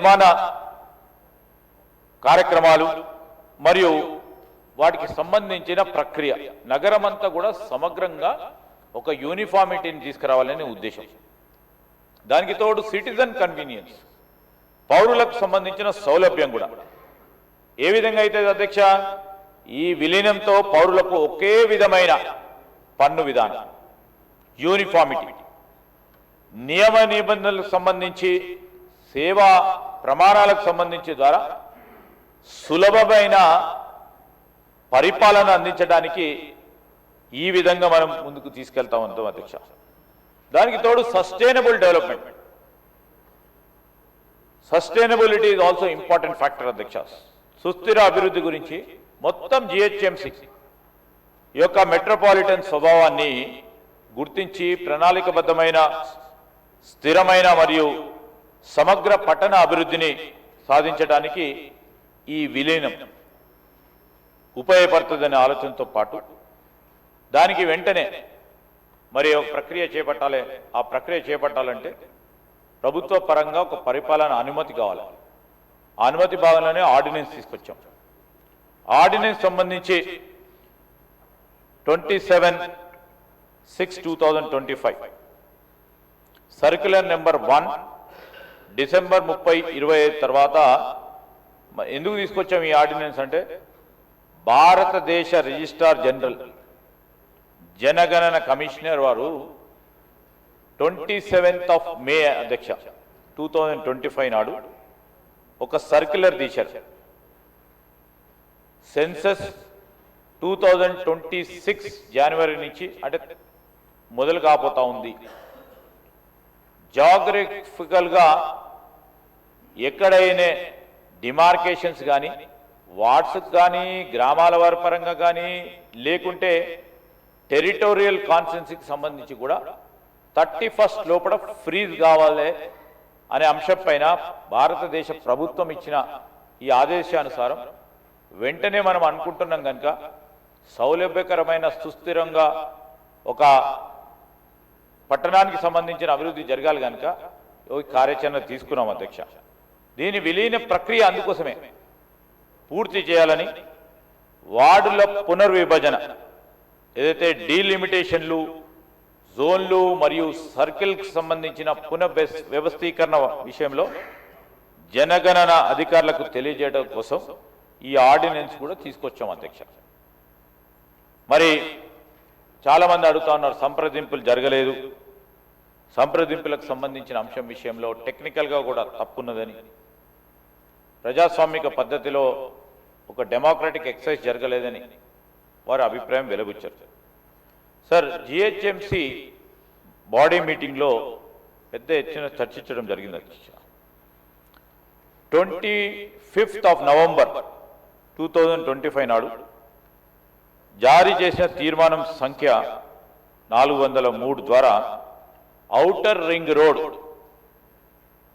నిర్మాణ కార్యక్రమాలు మరియు వాటికి సంబంధించిన ప్రక్రియ నగరమంతా కూడా సమగ్రంగా ఒక యూనిఫామిటీని తీసుకురావాలనే ఉద్దేశం. దానికి తోడు సిటిజన్ కన్వీనియన్స్, పౌరులకు సంబంధించిన సౌలభ్యం కూడా ఏ విధంగా అయితే అధ్యక్ష, ఈ విలీనంతో పౌరులకు ఒకే విధమైన పన్ను విధానం, యూనిఫామిటీ, నియమ నిబంధనలకు సంబంధించి సేవా ప్రమాణాలకు సంబంధించి ద్వారా సులభమైన పరిపాలన అందించడానికి ఈ విధంగా మనం ముందుకు తీసుకెళ్తా ఉంటాం అధ్యక్ష. దానికి తోడు sustainable development, sustainability is also important factor అధ్యక్ష. సుస్థిర అభివృద్ధి గురించి మొత్తం జిహెచ్ఎంసి యొక్క మెట్రోపాలిటన్ స్వభావాన్ని గుర్తించి ప్రణాళికబద్ధమైన స్థిరమైన మరియు సమగ్ర పట్టణ అభివృద్ధిని సాధించడానికి ఈ విలీనం ఉపయోగపడుతుందనే ఆలోచనతో పాటు దానికి వెంటనే మరి ఒక ప్రక్రియ చేపట్టాలి. ఆ ప్రక్రియ చేపట్టాలంటే ప్రభుత్వ పరంగా ఒక పరిపాలన అనుమతి కావాలి. ఆ అనుమతి భాగంలోనే ఆర్డినెన్స్ తీసుకొచ్చాం. ఆర్డినెన్స్ సంబంధించి 27/6/2025 సర్క్యులర్ నెంబర్ 1 డిసెంబర్ 30, 2025 తర్వాత ఎందుకు తీసుకొచ్చాం ఈ ఆర్డినెన్స్ అంటే, భారతదేశ రిజిస్ట్రార్ జనరల్ జనగణన కమిషనర్ వారు 27th May అధ్యక్ష 2025 నాడు ఒక సర్క్యులర్ తీశారు. సెన్సస్ 2026 జనవరి నుంచి అంటే మొదలు కాబోతా ఉంది. జాగ్రఫికల్గా ఎక్కడైనా డిమార్కేషన్స్ కానీ, వార్డ్స్కి కానీ, గ్రామాల వారి పరంగా కానీ, లేకుంటే టెరిటోరియల్ కాన్స్టిట్యున్సీకి సంబంధించి కూడా 31st లోపల ఫ్రీజ్ కావాలి అనే అంశం పైన భారతదేశ ప్రభుత్వం ఇచ్చిన ఈ ఆదేశానుసారం వెంటనే మనం అనుకుంటున్నాం కనుక సౌలభ్యకరమైన సుస్థిరంగా ఒక పట్టణానికి సంబంధించిన అభివృద్ధి జరగాలి కనుక ఈ కార్యాచరణ తీసుకున్నాం అధ్యక్ష. దీని విలీన ప్రక్రియ అందుకోసమే పూర్తి చేయాలని, వార్డుల పునర్విభజన ఏదైతే డీలిమిటేషన్లు, జోన్లు మరియు సర్కిల్కి సంబంధించిన వ్యవస్థీకరణ విషయంలో జనగణన అధికారులకు తెలియజేయడం కోసం ఈ ఆర్డినెన్స్ కూడా తీసుకొచ్చాం అధ్యక్ష. మరి చాలామంది అడుగుతా ఉన్నారు, సంప్రదింపులు జరగలేదు, సంప్రదింపులకు సంబంధించిన అంశం విషయంలో టెక్నికల్గా కూడా తప్పున్నదని, ప్రజాస్వామిక పద్ధతిలో ఒక డెమోక్రటిక్ ఎక్సర్సైజ్ జరగలేదని వారి అభిప్రాయం వెలుబుచ్చారు. సార్, జిహెచ్ఎంసి బాడీ మీటింగ్లో పెద్ద ఎత్తున చర్చించడం జరిగింది అధ్యక్ష. 25th November 2025 నాడు జారీ చేసిన తీర్మానం సంఖ్య 403 ద్వారా ఔటర్ రింగ్ రోడ్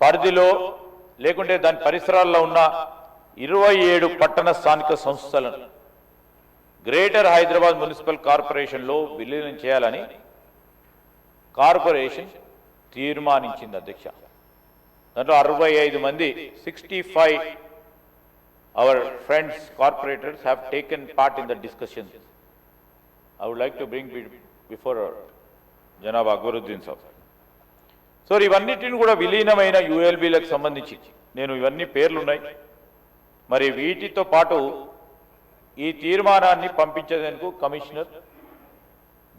పరిధిలో లేకుంటే దాని పరిసరాల్లో ఉన్న 27 పట్టణ స్థానిక సంస్థలను గ్రేటర్ హైదరాబాద్ మున్సిపల్ కార్పొరేషన్లో విలీనం చేయాలని కార్పొరేషన్ తీర్మానించింది అధ్యక్ష. దాంట్లో 65 మంది 65 our friends corporators have taken part in the discussions. I would like to bring before Janab Akbaruddin sir. So ఇవన్నిటిని కూడా విలీనమైన యుఎల్బీలకు సంబంధించి నేను ఇవన్నీ పేర్లు ఉన్నాయి. మరి వీటితో పాటు ఈ తీర్మానాన్ని పంపించేందుకు కమిషనర్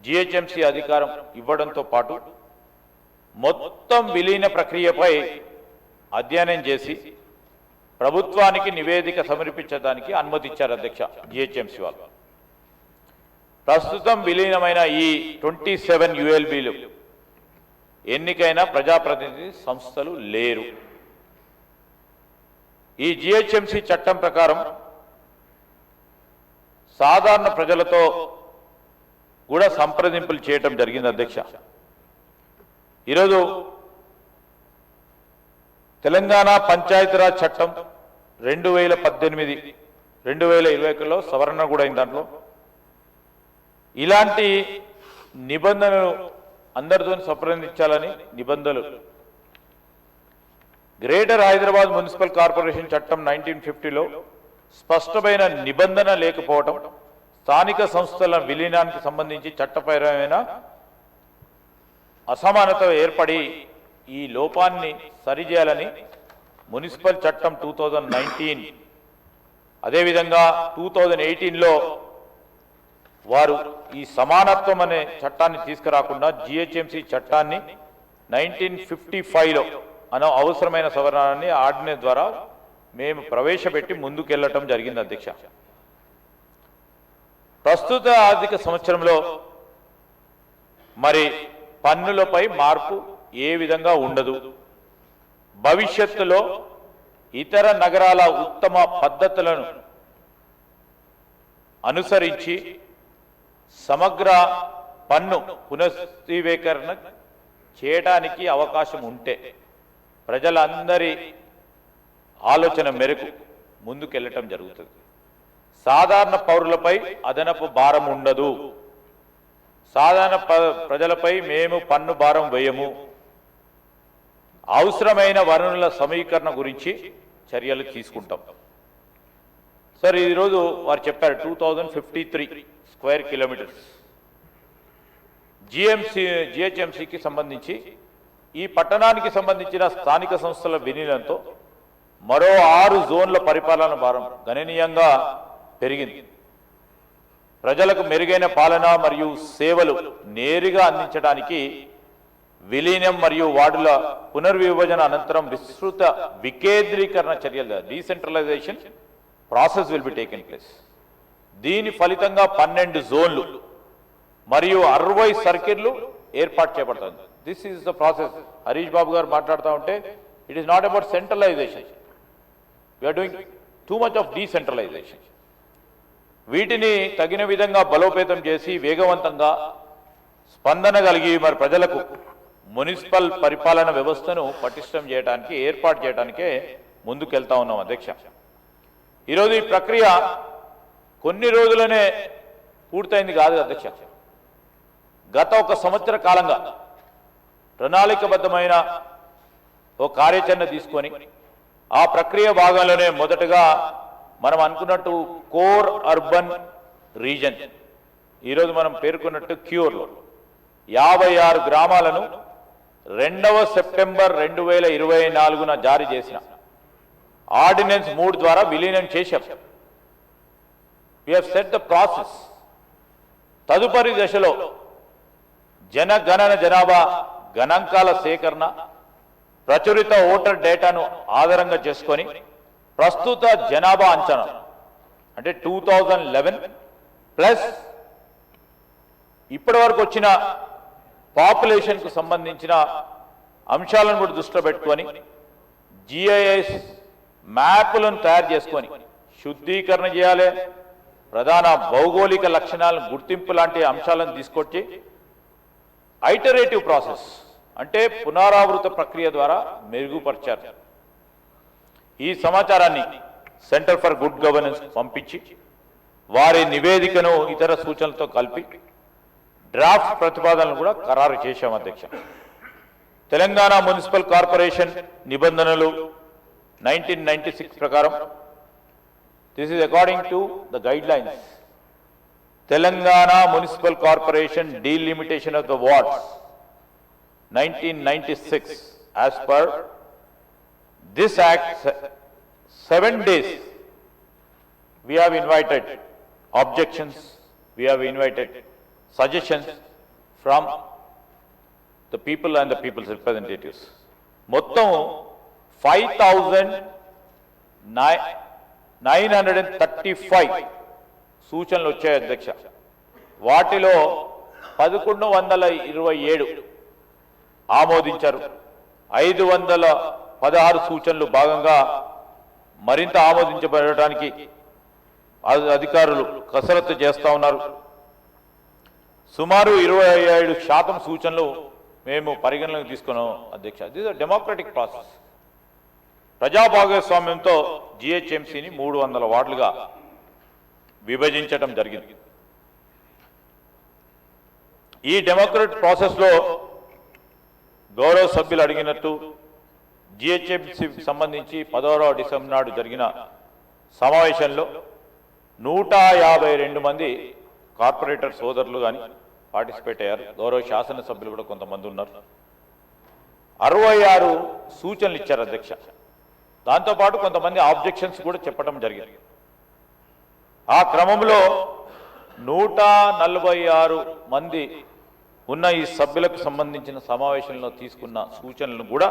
జిహెచ్ఎంసి అధికారం ఇవ్వడంతో పాటు మొత్తం విలీన ప్రక్రియపై అధ్యయనం చేసి ప్రభుత్వానికి నివేదిక సమర్పించడానికి అనుమతి ఇచ్చారు అధ్యక్ష జిహెచ్ఎంసి వాళ్ళు. ప్రస్తుతం విలీనమైన ఈ 27 యుఎల్బీలు ఎన్నికైన ప్రజాప్రతినిధి సంస్థలు లేరు. ఈ జిహెచ్ఎంసి చట్టం ప్రకారం సాధారణ ప్రజలతో కూడా సంప్రదింపులు చేయటం జరిగింది అధ్యక్ష. ఈరోజు తెలంగాణ పంచాయతీరాజ్ చట్టం 2018 2021లో సవరణ కూడా అయింది. దాంట్లో ఇలాంటి నిబంధనలు అందరితో సంప్రదించాలని నిబంధనలు గ్రేటర్ హైదరాబాద్ మున్సిపల్ కార్పొరేషన్ చట్టం 1950లో స్పష్టమైన నిబంధన లేకపోవడం, స్థానిక సంస్థల విలీనానికి సంబంధించి చట్టపరమైన అసమానత ఏర్పడి ఈ లోపాన్ని సరిచేయాలని మున్సిపల్ చట్టం 2019 అదేవిధంగా 2018లో వారు ఈ సమానత్వం అనే చట్టాన్ని తీసుకురాకుండా జిహెచ్ఎంసీ చట్టాన్ని 1955లో అవసరమైన సవరణని ఆర్డినెన్స్ ద్వారా మేము ప్రవేశపెట్టి ముందుకెళ్లటం జరిగింది అధ్యక్ష. ప్రస్తుత ఆర్థిక సంవత్సరంలో మరి పన్నులపై మార్పు ఏ విధంగా ఉండదు. భవిష్యత్తులో ఇతర నగరాల ఉత్తమ పద్ధతులను అనుసరించి సమగ్ర పన్ను పునఃస్థీకరణ చేయడానికి అవకాశం ఉంటే ప్రజలందరి ఆలోచన మేరకు ముందుకెళ్లటం జరుగుతుంది. సాధారణ పౌరులపై అదనపు భారం ఉండదు. సాధారణ ప్రజలపై మేము పన్ను భారం వేయము. అవసరమైన వనరుల సమీకరణ గురించి చర్యలు తీసుకుంటాం. సార్, ఈరోజు వారు చెప్పారు 2053 స్క్వేర్ కిలోమీటర్స్ జిహెచ్ఎంసీకి సంబంధించి ఈ పట్టణానికి సంబంధించిన స్థానిక సంస్థల విలీనంతో మరో 6 జోన్ల పరిపాలన భారం గణనీయంగా పెరిగింది. ప్రజలకు మెరుగైన పాలన మరియు సేవలు నేరుగా అందించడానికి విలీనం మరియు వార్డుల పునర్విభజన అనంతరం విస్తృత వికేంద్రీకరణ చర్యలు decentralisation process will be taken place. దీని ఫలితంగా 12 జోన్లు మరియు 60 సర్కిళ్లు ఏర్పాటు చేయబడుతుంది. This is the process. Harish Babu గారు మాట్లాడుతూ ఉంటే it is not about centralisation, we are doing too much of decentralisation. వీటిని తగిన విధంగా బలోపేతం చేసి వేగవంతంగా స్పందన కలిగి మరి ప్రజలకు మున్సిపల్ పరిపాలన వ్యవస్థను పటిష్టం చేయడానికి ఏర్పాటు చేయడానికే ముందుకెళ్తా ఉన్నాం అధ్యక్ష. ఈరోజు ఈ ప్రక్రియ కొన్ని రోజులనే పూర్తయింది కాదు అధ్యక్ష. గత 1 సంవత్సర కాలంగా ప్రణాళికబద్ధమైన ఓ కార్యాచరణ తీసుకొని ఆ ప్రక్రియ భాగంలోనే మొదటగా మనం అనుకున్నట్టు కోర్ అర్బన్ రీజన్, ఈరోజు మనం పేర్కొన్నట్టు క్యూర్లో 56 గ్రామాలను 2వ సెప్టెంబర్ 2024న జారీ చేసిన ఆర్డినెన్స్ 3 ద్వారా విలీనం చేశాం. We have set the process. తదుపరి దశలో జనగణన జనాభా గణాంకాల సేకరణ, ప్రచురిత ఓటర్ డేటాను ఆధారంగా చేసుకొని ప్రస్తుత జనాభా అంచనా అంటే 2011 ప్లస్ ఇప్పటి వరకు వచ్చిన పాపులేషన్కు సంబంధించిన అంశాలను కూడా దృష్టిలో పెట్టుకొని జిఐఎస్ మ్యాప్లను తయారు చేసుకొని శుద్ధీకరణ చేయాలి. ప్రధాన భౌగోళిక లక్షణాలను గుర్తింపు లాంటి అంశాలను తీసుకొచ్చి ఐటరేటివ్ ప్రాసెస్ అంటే పునరావృత ప్రక్రియ ద్వారా మెరుగుపరిచారు. ఈ సమాచారాన్ని సెంటర్ ఫర్ గుడ్ గవర్నెన్స్ పంపించి వారి నివేదికను ఇతర సూచనలతో కలిపి డ్రాఫ్ట్ ప్రతిపాదనలు కూడా ఖరారు చేశాం అధ్యక్ష. తెలంగాణ మున్సిపల్ కార్పొరేషన్ నిబంధనలు 1996 ప్రకారం this is according to the guidelines Telangana municipal corporation delimitation of the wards 1996 as per this act 7 days we have invited objections, we have invited suggestions from the people and the people's representatives. మొత్తం 5,935 సూచనలు వచ్చాయి అధ్యక్ష. వాటిలో 1127 ఆమోదించారు. 516 సూచనలు భాగంగా మరింత ఆమోదించబడటానికి అధికారులు కసరత్తు చేస్తూ ఉన్నారు. సుమారు 27% సూచనలు మేము పరిగణలోకి తీసుకున్నాం అధ్యక్ష. This is democratic process. ప్రజా భాగస్వామ్యంతో జిహెచ్ఎంసీని 300 వార్డులుగా విభజించడం జరిగింది. ఈ డెమోక్రటిక్ ప్రాసెస్లో గౌరవ సభ్యులు అడిగినట్టు జిహెచ్ఎంసీకి సంబంధించి 16వ డిసెంబర్ నాడు జరిగిన సమావేశంలో 152 మంది కార్పొరేటర్ సోదరులు కానీ పార్టిసిపేట్ అయ్యారు. గౌరవ శాసనసభ్యులు కూడా కొంతమంది ఉన్నారు. 66 సూచనలు ఇచ్చారు అధ్యక్ష. దాంతోపాటు కొంతమంది ఆబ్జెక్షన్స్ కూడా చెప్పడం జరిగింది. ఆ క్రమంలో 146 మంది ఉన్న ఈ సభ్యులకు సంబంధించిన సమావేశంలో తీసుకున్న సూచనలను కూడా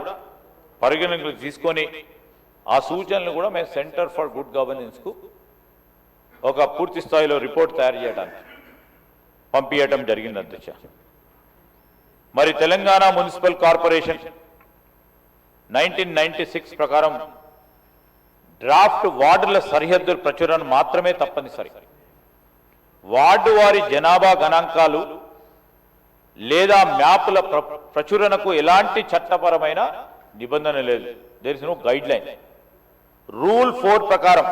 పరిగణనలోకి తీసుకొని ఆ సూచనలు కూడా మేము సెంటర్ ఫర్ గుడ్ గవర్నెన్స్కు ఒక పూర్తి స్థాయిలో రిపోర్ట్ తయారు చేయడానికి పంపించడం జరిగింది అధ్యక్ష. మరి తెలంగాణ మున్సిపల్ కార్పొరేషన్ 1996 ప్రకారం డ్రాఫ్ట్ వార్డుల సరిహద్దుల ప్రచురణ మాత్రమే తప్పనిసరి. వార్డు వారి జనాభా గణాంకాలు లేదా మ్యాపుల ప్రచురణకు ఎలాంటి చట్టపరమైన నిబంధన లేదు. There is no guideline. Rule 4 ప్రకారం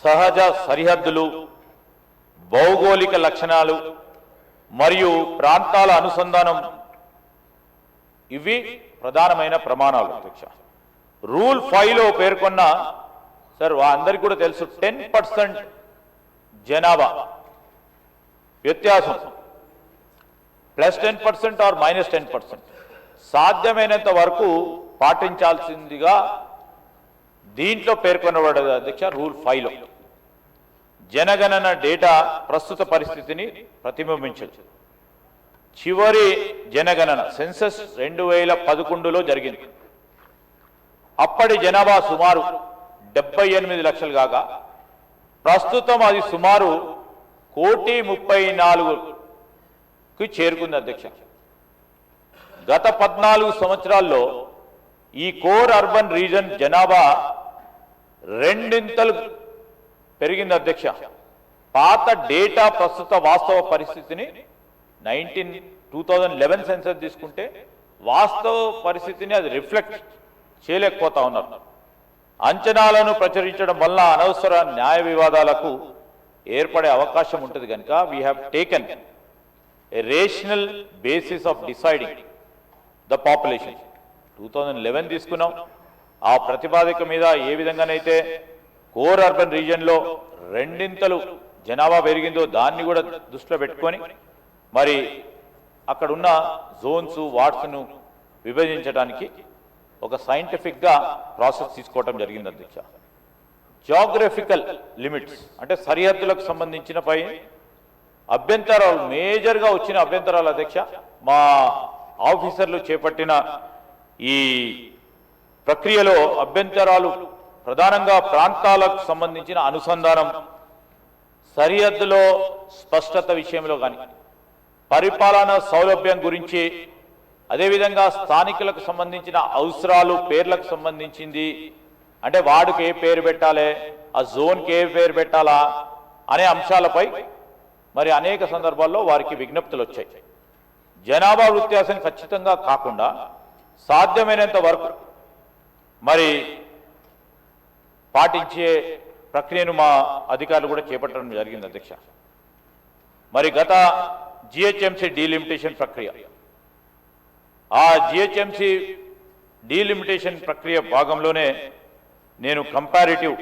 సహజ సరిహద్దులు, భౌగోళిక లక్షణాలు మరియు ప్రాంతాల అనుసంధానం ఇవి ప్రధానమైన ప్రమాణాలు అధ్యక్ష. రూల్ 5లో పేర్కొన్న సార్ అందరికీ కూడా తెలుసు 10% జనాభా వ్యత్యాసం +10% ఆర్ -10% సాధ్యమైనంత వరకు పాటించాల్సిందిగా దీంట్లో పేర్కొనబడ్డది అధ్యక్ష. రూల్ 5లో జనగణన డేటా ప్రస్తుత పరిస్థితిని ప్రతిబింబించదు. చివరి జనగణన సెన్సస్ 2011లో జరిగింది. అప్పటి జనాభా సుమారు 78 లక్షలు కాగా ప్రస్తుతం అది సుమారు 1,34,00,000కి చేరుకుంది అధ్యక్ష. గత 14 సంవత్సరాల్లో ఈ కోర్ అర్బన్ రీజన్ జనాభా రెండింతలు పెరిగింది అధ్యక్ష. పాత డేటా ప్రస్తుత వాస్తవ పరిస్థితిని 2011 సెన్సస్ తీసుకుంటే వాస్తవ పరిస్థితిని అది రిఫ్లెక్ట్ చేయలేకపోతా ఉన్నారు. అంచనాలను ప్రచురించడం వల్ల అనవసర న్యాయ వివాదాలకు ఏర్పడే అవకాశం ఉంటుంది కనుక we have taken a rational basis of deciding the population. 2011 తీసుకున్నాం. ఆ ప్రతిపాదిక మీద ఏ విధంగానైతే కోర్ అర్బన్ రీజియన్లో రెండింతలు జనాభా పెరిగిందో దాన్ని కూడా దృష్టిలో పెట్టుకొని మరి అక్కడున్న జోన్స్ వార్డ్స్ను విభజించడానికి ఒక సైంటిఫిక్గా ప్రాసెస్ తీసుకోవడం జరిగింది అధ్యక్ష. జియోగ్రఫికల్ లిమిట్స్ అంటే సరిహద్దులకు సంబంధించిన పై అభ్యంతరాలు మేజర్గా వచ్చిన అభ్యంతరాలు అధ్యక్ష మా ఆఫీసర్లు చేపట్టిన ఈ ప్రక్రియలో అభ్యంతరాలు ప్రధానంగా ప్రాంతాలకు సంబంధించిన అనుసంధానం, సరిహద్దులో స్పష్టత విషయంలో కానీ, పరిపాలన సౌలభ్యం గురించి, అదేవిధంగా స్థానికులకు సంబంధించిన అవసరాలు పేర్లకు సంబంధించింది అంటే వార్డుకి ఏ పేరు పెట్టాలి, ఆ జోన్కి ఏ పేరు పెట్టాలా అనే అంశాలపై మరి అనేక సందర్భాల్లో వారికి విజ్ఞప్తులు వచ్చాయి. జనాభా వ్యత్యాసం ఖచ్చితంగా కాకుండా సాధ్యమైనంత వరకు మరి పాటించే ప్రక్రియను మా అధికారులు కూడా చేపట్టడం జరిగింది అధ్యక్ష. మరి గత జిహెచ్ఎంసీ డీలిమిటేషన్ ప్రక్రియ, ఆ జిహెచ్ఎంసీ డీలిమిటేషన్ ప్రక్రియ భాగంలోనే నేను కంపారిటివ్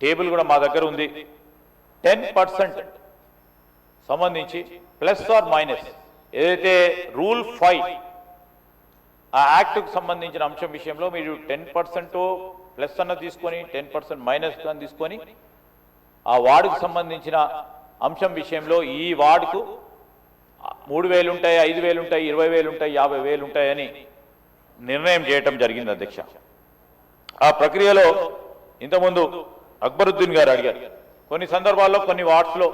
టేబుల్ కూడా మా దగ్గర ఉంది. 10% సంబంధించి ప్లస్ ఆర్ మైనస్ ఏదైతే రూల్ 5 ఆ యాక్ట్కు సంబంధించిన అంశం విషయంలో మీరు 10% ప్లస్ అన్న తీసుకొని 10% మైనస్ అని తీసుకొని ఆ వార్డుకు సంబంధించిన అంశం విషయంలో ఈ వార్డుకు 3,000 ఉంటాయి, 5,000 ఉంటాయి, 20,000 ఉంటాయి, 50,000 ఉంటాయని నిర్ణయం చేయటం జరిగింది అధ్యక్ష. ఆ ప్రక్రియలో ఇంతకుముందు అక్బరుద్దీన్ గారు అడిగారు, కొన్ని సందర్భాల్లో కొన్ని వార్డ్స్లో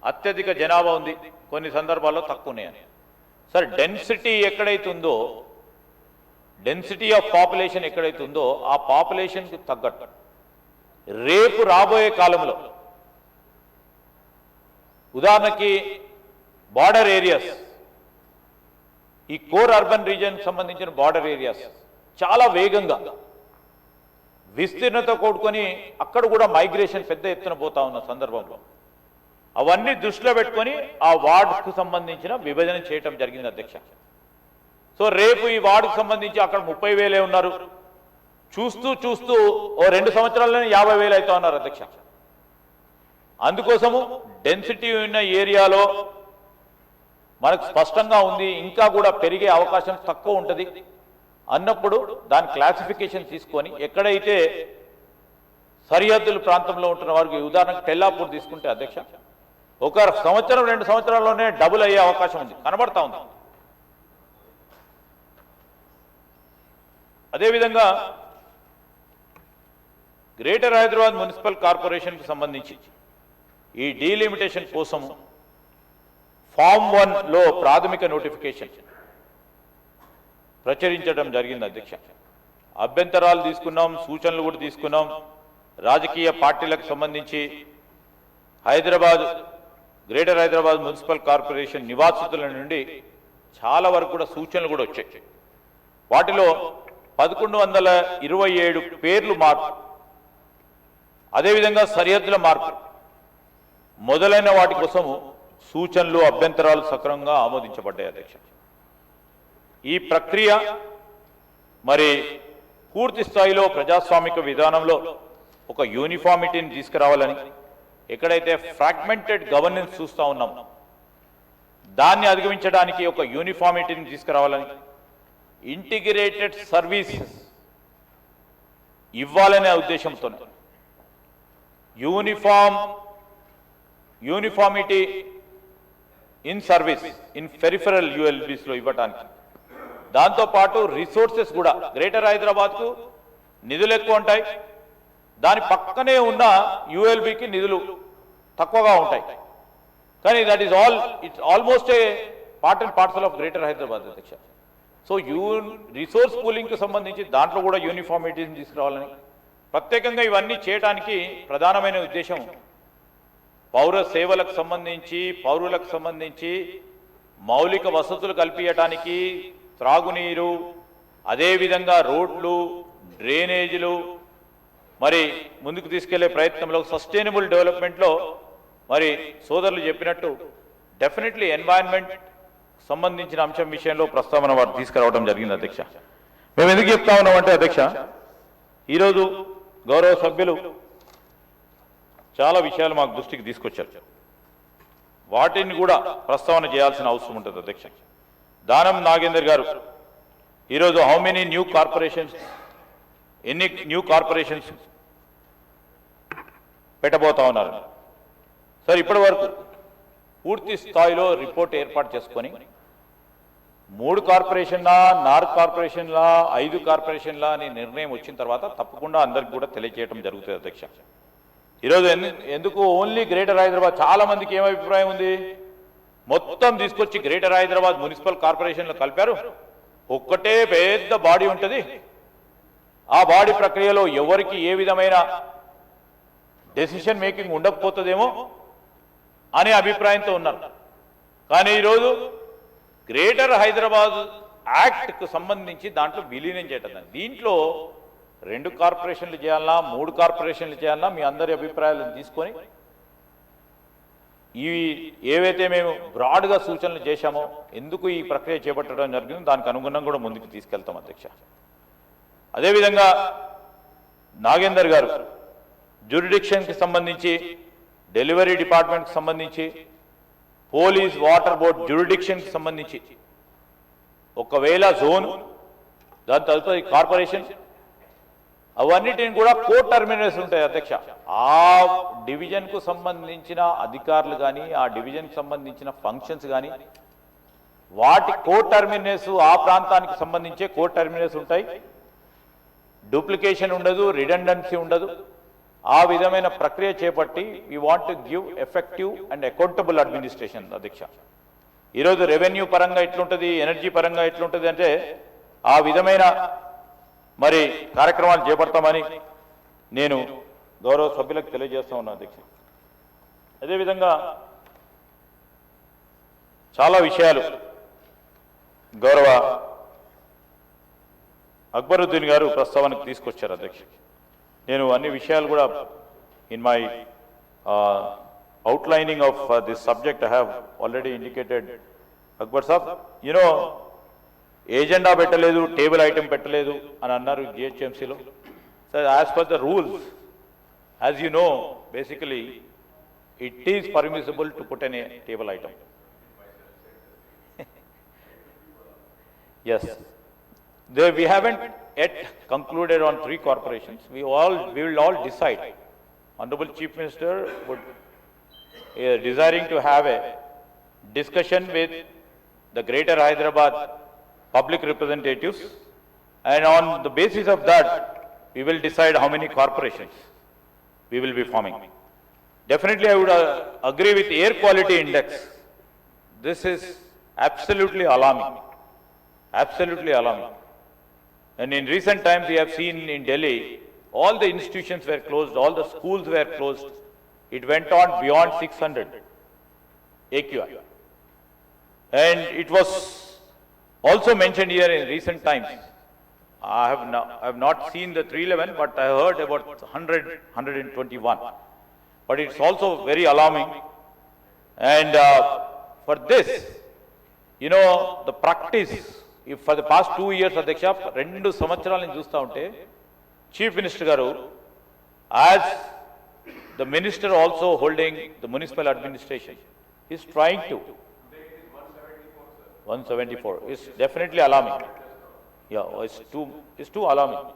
అత్యధిక జనాభా ఉంది, కొన్ని సందర్భాల్లో తక్కువ ఉన్నాయని. సార్ డెన్సిటీ ఎక్కడైతుందో, డెన్సిటీ ఆఫ్ పాపులేషన్ ఎక్కడైతే ఉందో ఆ పాపులేషన్కు తగ్గట్టు రేపు రాబోయే కాలంలో ఉదాహరణకి బార్డర్ ఏరియాస్, ఈ కోర్ అర్బన్ రీజియన్ సంబంధించిన బార్డర్ ఏరియాస్ చాలా వేగంగా విస్తీర్ణత కూడుకొని అక్కడ కూడా మైగ్రేషన్ పెద్ద ఎత్తున పోతా ఉన్న సందర్భంలో అవన్నీ దృష్టిలో పెట్టుకొని ఆ వార్డుకు సంబంధించిన విభజన చేయటం జరిగింది అధ్యక్ష. సో రేపు ఈ వార్డుకు సంబంధించి అక్కడ 30,000 ఉన్నారు, చూస్తూ చూస్తూ ఓ 2 సంవత్సరాల్లోనే 50,000 అవుతా ఉన్నారు అధ్యక్ష. అందుకోసము డెన్సిటీ ఉన్న ఏరియాలో మనకు స్పష్టంగా ఉంది, ఇంకా కూడా పెరిగే అవకాశం తక్కువ ఉంటుంది అన్నప్పుడు దాని క్లాసిఫికేషన్ తీసుకొని ఎక్కడైతే సరిహద్దుల ప్రాంతంలో ఉంటున్న వారికి, ఉదాహరణకు తెల్లాపూర్ తీసుకుంటే అధ్యక్ష, 1 సంవత్సరం 2 సంవత్సరాల్లోనే డబుల్ అయ్యే అవకాశం ఉంది, కనబడతా ఉంది. అదేవిధంగా గ్రేటర్ హైదరాబాద్ మున్సిపల్ కార్పొరేషన్కి సంబంధించి ఈ డీలిమిటేషన్ కోసం ఫామ్ 1లో ప్రాథమిక నోటిఫికేషన్ ప్రచురించడం జరిగింది అధ్యక్ష. అభ్యంతరాలు తీసుకున్నాం, సూచనలు కూడా తీసుకున్నాం. రాజకీయ పార్టీలకు సంబంధించి గ్రేటర్ హైదరాబాద్ మున్సిపల్ కార్పొరేషన్ నివాసితుల నుండి చాలా వరకు కూడా సూచనలు కూడా వచ్చాయి. వాటిలో 1127 పేర్లు మార్పు, అదేవిధంగా సరిహద్దుల మార్పు మొదలైన వాటి కోసము సూచనలు, అభ్యంతరాలు సక్రమంగా ఆమోదించబడ్డాయి అధ్యక్ష. ఈ ప్రక్రియ మరి పూర్తి స్థాయిలో ప్రజాస్వామిక విధానంలో ఒక యూనిఫామిటీని తీసుకురావాలని, ఎక్కడైతే ఫ్రాగ్మెంటెడ్ గవర్నెన్స్ చూస్తూ ఉన్నాం దాన్ని అధిగమించడానికి ఒక యూనిఫామిటీని తీసుకురావాలని, ఇంటిగ్రేటెడ్ సర్వీసెస్ ఇవ్వాలనే ఉద్దేశంతో uniformity in service in peripheral యూఎల్బీస్లో ఇవ్వటానికి, దాంతోపాటు రిసోర్సెస్ కూడా గ్రేటర్ హైదరాబాద్కు నిధులు ఎక్కువ ఉంటాయి, దాని పక్కనే ఉన్న యూఎల్బీకి నిధులు తక్కువగా ఉంటాయి. కానీ that is it's almost a part and parcel of greater Hyderabad అధ్యక్ష. సో రిసోర్స్ పూలింగ్కి సంబంధించి దాంట్లో కూడా యూనిఫామిటీని తీసుకురావాలని, ప్రత్యేకంగా ఇవన్నీ చేయడానికి ప్రధానమైన ఉద్దేశం పౌర సేవలకు సంబంధించి, పౌరులకు సంబంధించి మౌలిక వసతులు కల్పించడానికి, త్రాగునీరు, అదేవిధంగా రోడ్లు, డ్రైనేజీలు మరి ముందుకు తీసుకెళ్లే ప్రయత్నంలో సస్టైనబుల్ డెవలప్మెంట్లో మరి సోదరులు చెప్పినట్టు డెఫినెట్లీ ఎన్వైరన్మెంట్ సంబంధించిన అంశం విషయంలో ప్రస్తావన వారు తీసుకురావడం జరిగింది అధ్యక్ష. మేము ఎందుకు చెప్తా ఉన్నామంటే అధ్యక్ష, ఈరోజు గౌరవ సభ్యులు చాలా విషయాలు మాకు దృష్టికి తీసుకొచ్చారు, వాటిని కూడా ప్రస్తావన చేయాల్సిన అవసరం ఉంటుంది అధ్యక్ష. దానం నాగేందర్ గారు ఈరోజు హౌ మెనీ న్యూ కార్పొరేషన్స్, ఎన్ని న్యూ కార్పొరేషన్స్ పెట్టబోతా ఉన్నారు సార్. ఇప్పటి వరకు పూర్తి స్థాయిలో రిపోర్ట్ ఏర్పాటు చేసుకొని 3 కార్పొరేషన్లా, 4 కార్పొరేషన్లా, 5 కార్పొరేషన్లా అని నిర్ణయం వచ్చిన తర్వాత తప్పకుండా అందరికి కూడా తెలియజేయడం జరుగుతుంది అధ్యక్ష. ఈరోజు ఎందుకు ఓన్లీ గ్రేటర్ హైదరాబాద్, చాలా మందికి ఏం అభిప్రాయం ఉంది, మొత్తం తీసుకొచ్చి గ్రేటర్ హైదరాబాద్ మున్సిపల్ కార్పొరేషన్లో కలిపారు, ఒక్కటే పెద్ద బాడీ ఉంటుంది, ఆ బాడీ ప్రక్రియలో ఎవరికి ఏ విధమైన డెసిషన్ మేకింగ్ ఉండకపోతుందేమో అనే అభిప్రాయంతో ఉన్నారు. కానీ ఈరోజు గ్రేటర్ హైదరాబాద్ యాక్ట్కు సంబంధించి దాంట్లో విలీనం చేయటం, దీంట్లో 2 కార్పొరేషన్లు చేయాలన్నా, 3 కార్పొరేషన్లు చేయాలన్నా మీ అందరి అభిప్రాయాలను తీసుకొని ఇవి ఏవైతే మేము బ్రాడ్గా సూచనలు చేశామో, ఎందుకు ఈ ప్రక్రియ చేపట్టడం జరిగిందో దానికి అనుగుణంగా కూడా ముందుకు తీసుకెళ్తాం అధ్యక్ష. అదేవిధంగా నాగేందర్ గారు జ్యూరిడిక్షన్కి సంబంధించి, డెలివరీ డిపార్ట్మెంట్కి సంబంధించి, పోలీస్, వాటర్ బోర్డ్ జ్యూరిడిక్షన్కి సంబంధించి ఒకవేళ జోన్, దాని తదుపరి కార్పొరేషన్, అవన్నిటిని కూడా కోర్ట్ టర్మినల్స్ ఉంటాయి అధ్యక్ష. ఆ డివిజన్కు సంబంధించిన అధికారులు కానీ, ఆ డివిజన్కి సంబంధించిన ఫంక్షన్స్ కానీ, వాటి కోర్ట్ టర్మినల్స్ ఆ ప్రాంతానికి సంబంధించే కోర్ట్ టర్మినల్స్ ఉంటాయి. డూప్లికేషన్ ఉండదు, రిడెండెన్సీ ఉండదు. ఆ విధమైన ప్రక్రియ చేపట్టి we want to give effective and accountable administration అధ్యక్ష. ఈరోజు రెవెన్యూ పరంగా ఎట్లుంటుంది, ఎనర్జీ పరంగా ఎట్లుంటుంది అంటే ఆ విధమైన మరి కార్యక్రమాలు చేపడతామని నేను గౌరవ సభ్యులకు తెలియజేస్తా ఉన్నాను అధ్యక్ష. అదేవిధంగా చాలా విషయాలు గౌరవ అక్బరుద్దీన్ గారు ప్రస్తావనకు తీసుకొచ్చారు అధ్యక్ష. నేను అన్ని విషయాలు కూడా in my outlining of this subject I have already indicated. Akbar Sahab, you know, agenda పెట్టలేదు, టేబుల్ ఐటెం పెట్టలేదు అని అన్నారు జిహెచ్ఎంసీలో. So as per the rules, as you know, basically it is permissible to put in a table item. Yes. We haven't yet concluded on 3 corporations. We will all decide. Honorable Chief Minister would desiring to have a discussion with the Greater Hyderabad public representatives, and on the basis of that, we will decide how many corporations we will be forming. Definitely, I would agree with air quality index. This is absolutely alarming. Absolutely alarming. And in recent times, we have seen in Delhi, all the institutions were closed, all the schools were closed. It went on beyond 600 AQI. And it was also mentioned here in recent times. I have not seen the 311, but I heard about 100, 121. But it's also very alarming. And for this, you know, the practice, if for the past 2 years, Adhyaksha, 2 సంవత్సరాలను చూస్తూ ఉంటే, Chief Minister గారు, as the minister also holding the municipal administration, is trying to. 174. It's definitely alarming. Yeah, it's too alarming.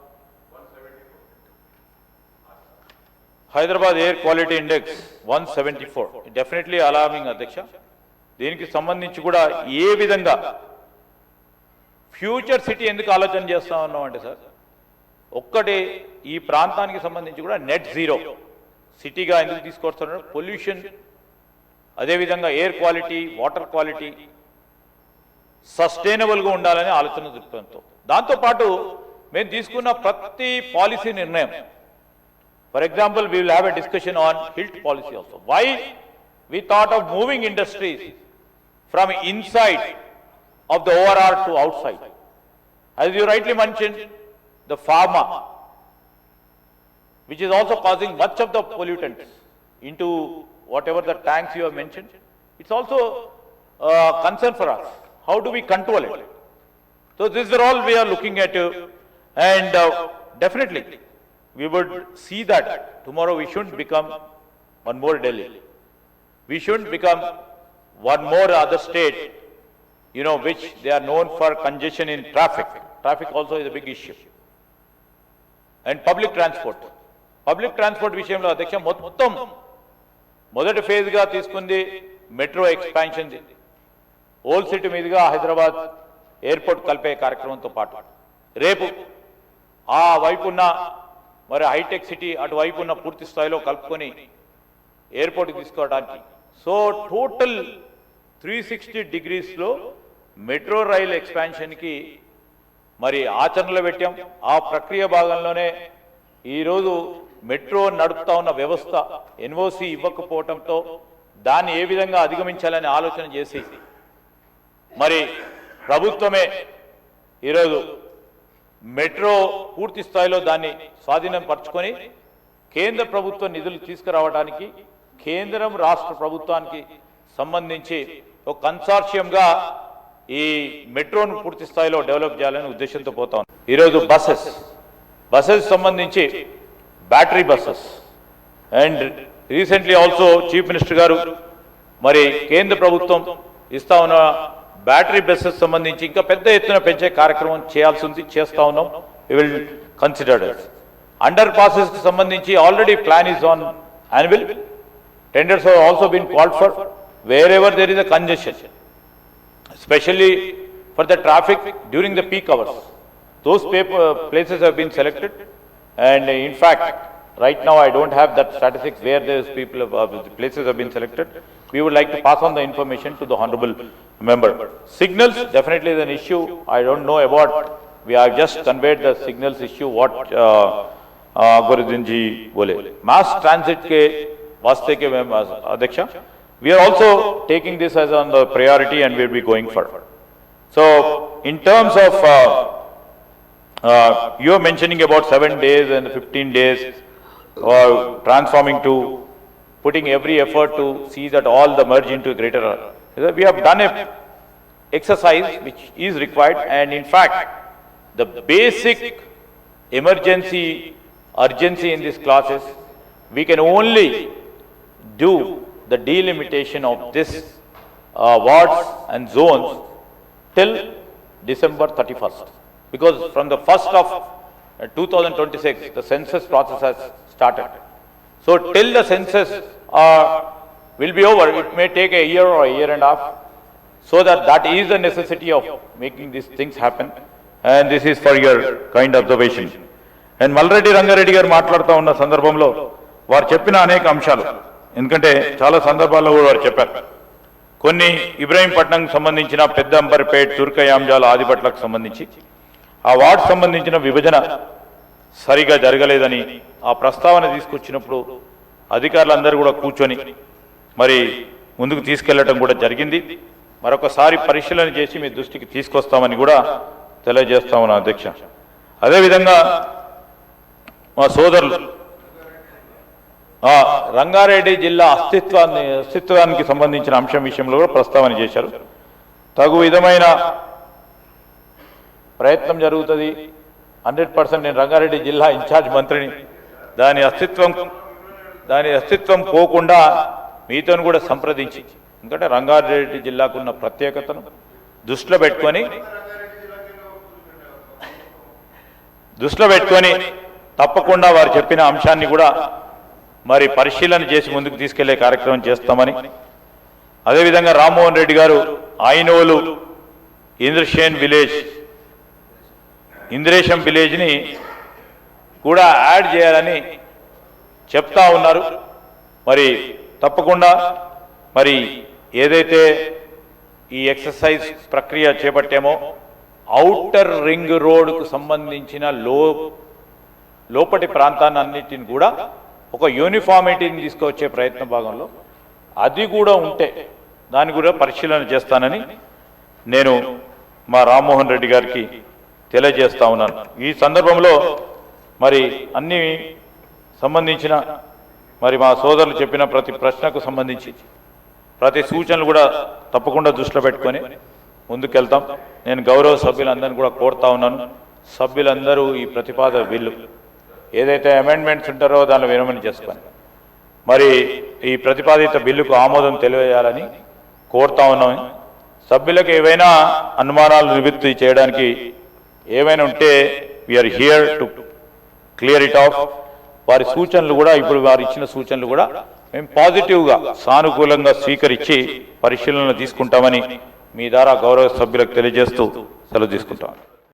Hyderabad Air Quality Index 174. Definitely alarming, Adhyaksha. దీనికి సంబంధించి కూడా ఏ విధంగా future city ఎందుకు ఆలోచన చేస్తా ఉన్నాం అంటే సార్, ఒక్కటే ఈ ప్రాంతానికి సంబంధించి కూడా నెట్ జీరో సిటీగా ఎందుకు తీసుకొస్తున్నారు, పొల్యూషన్, అదేవిధంగా ఎయిర్ క్వాలిటీ, వాటర్ క్వాలిటీ సస్టైనబుల్గా ఉండాలని ఆలోచన దృక్పథంతో, దాంతోపాటు మేము తీసుకున్న ప్రతి పాలసీ నిర్ణయం, for example, we will have a discussion on HILT policy also. Why we thought of moving industries from inside of the ORR to outside. As you rightly mentioned, the pharma, which is also causing much of the pollutants into whatever the tanks you have mentioned, it's also a concern for us. How do we control it? So these are all we are looking at, and definitely we would see that tomorrow we shouldn't become one more Delhi. We shouldn't become one more other state, you know, which they are known for congestion in traffic. Traffic also is a big issue. And public transport. Public transport విషయంలో అధ్యక్ష మొత్తం మొదటి ఫేజ్గా తీసుకుంది metro expansion, old city మీదుగా Hyderabad airport కలిపే కార్యక్రమంతో పాటు రేపు ఆ వైపున్న మరి హైటెక్ సిటీ అటువైపు ఉన్న పూర్తి స్థాయిలో కలుపుకొని ఎయిర్పోర్ట్కి తీసుకోవడానికి, సో టోటల్ 360 degreesలో మెట్రో రైల్ ఎక్స్పాన్షన్కి మరి ఆచరణలో పెట్టాం. ఆ ప్రక్రియ భాగంలోనే ఈరోజు మెట్రో నడుపుతా ఉన్న వ్యవస్థ ఎన్ఓసి ఇవ్వకపోవడంతో దాన్ని ఏ విధంగా అధిగమించాలని ఆలోచన చేసి మరి ప్రభుత్వమే ఈరోజు మెట్రో పూర్తి స్థాయిలో దాన్ని స్వాధీనం పరుచుకొని కేంద్ర ప్రభుత్వ నిధులు తీసుకురావడానికి కేంద్రం రాష్ట్ర ప్రభుత్వానికి సంబంధించి ఒక కన్సార్షియంగా ఈ మెట్రోను పూర్తి స్థాయిలో డెవలప్ చేయాలనే ఉద్దేశంతో పోతా ఉన్నాం. ఈరోజు బస్సెస్ సంబంధించి battery buses, and recently also chief minister గారు మరి కేంద్ర ప్రభుత్వం ఇస్తా ఉన్న బ్యాటరీ బస్సెస్ సంబంధించి ఇంకా పెద్ద ఎత్తున పెంచే కార్యక్రమం చేయాల్సి ఉంది, చేస్తా ఉన్నాం. We will consider it. Under పాసెస్కి సంబంధించి already plan is on annual. Tenders have also been called for wherever there is a congestion, especially for the traffic during the peak hours. Those places have been selected, and in fact, right now I don't have that statistics where those the places have been selected. We would like to pass on the information to the honorable member. Signals definitely is an issue. I don't know about. We have just conveyed the signals issue. What Gurudinji bole. Mass transit ke vaste ke Adhyaksha. We are also taking this as on the priority, and we will be going for. So, in terms of you are mentioning about 7 days and 15 days, or transforming to putting every effort to see that all the merge into a greater. We have done exercise which is required, and in fact the basic emergency urgency in these classes, we can only do the delimitation of this wards and zones till December 31st, because from the 1st of 2026 the census process has started. So till the census will be over, it may take a year or a year and a half. So that is the necessity of making these things happen, and this is for your kind observation. And Malreddy Rangareddy garu మాట్లాడుతూ ఉన్న సందర్భంలో వారు చెప్పిన అనేక అంశాలు, ఎందుకంటే చాలా సందర్భాల్లో కూడా వారు చెప్పారు. కొన్ని ఇబ్రహీంపట్నంకు సంబంధించిన పెద్దంబర్పేట్, తుర్కయాంజాల, ఆదిపట్లకు సంబంధించి ఆ వార్డు సంబంధించిన విభజన సరిగా జరగలేదని ఆ ప్రస్తావన తీసుకొచ్చినప్పుడు అధికారులందరూ కూడా కూర్చొని మరి ముందుకు తీసుకెళ్లడం కూడా జరిగింది. మరొకసారి పరిశీలన చేసి మీ దృష్టికి తీసుకొస్తామని కూడా తెలియజేస్తా ఉన్నా అధ్యక్ష. అదేవిధంగా మా సోదరులు రంగారెడ్డి జిల్లా అస్తిత్వానికి సంబంధించిన అంశం విషయంలో కూడా ప్రస్తావన చేశారు. తగు విధమైన ప్రయత్నం జరుగుతుంది. 100% నేను రంగారెడ్డి జిల్లా ఇన్ఛార్జ్ మంత్రిని. దాని అస్తిత్వం పోకుండా మీతో కూడా సంప్రదించి, ఎందుకంటే రంగారెడ్డి జిల్లాకు ఉన్న ప్రత్యేకతను దృష్టిలో పెట్టుకొని తప్పకుండా వారు చెప్పిన అంశాన్ని కూడా మరి పరిశీలన చేసి ముందుకు తీసుకెళ్లే కార్యక్రమం చేస్తామని, అదేవిధంగా రామ్మోహన్ రెడ్డి గారు ఐనోలు ఇంద్రేశం విలేజ్ని కూడా యాడ్ చేయాలని చెప్తా ఉన్నారు. మరి తప్పకుండా మరి ఏదైతే ఈ ఎక్సర్సైజ్ ప్రక్రియ చేపట్టామో ఔటర్ రింగ్ రోడ్కు సంబంధించిన లోపటి ప్రాంతాన్నిటిని కూడా ఒక యూనిఫార్మిటీని తీసుకొచ్చే ప్రయత్న భాగంలో అది కూడా ఉంటే దాన్ని కూడా పరిశీలన చేస్తానని నేను మా రామ్మోహన్ రెడ్డి గారికి తెలియజేస్తా ఉన్నాను. ఈ సందర్భంలో మరి అన్ని సంబంధించిన మరి మా సోదరులు చెప్పిన ప్రతి ప్రశ్నకు సంబంధించి ప్రతి సూచనలు కూడా తప్పకుండా దృష్టిలో పెట్టుకొని ముందుకెళ్తాం. నేను గౌరవ సభ్యులందరినీ కూడా కోరుతా ఉన్నాను, సభ్యులందరూ ఈ ప్రతిపాదన బిల్లు ఏదైతే అమెండ్మెంట్స్ ఉంటారో దానిలో వినమని చేసుకొని మరి ఈ ప్రతిపాదిత బిల్లుకు ఆమోదం తెలియజేయాలని కోరుతా ఉన్నాం. సభ్యులకు ఏవైనా అనుమానాలు నివృత్తి చేయడానికి ఏమైనా ఉంటే we are here to clear it off. వారి సూచనలు కూడా ఇప్పుడు వారు ఇచ్చిన సూచనలు కూడా మేము పాజిటివ్గా సానుకూలంగా స్వీకరించి పరిశీలన తీసుకుంటామని మీ ద్వారా గౌరవ సభ్యులకు తెలియజేస్తూ సెలవు తీసుకుంటాం.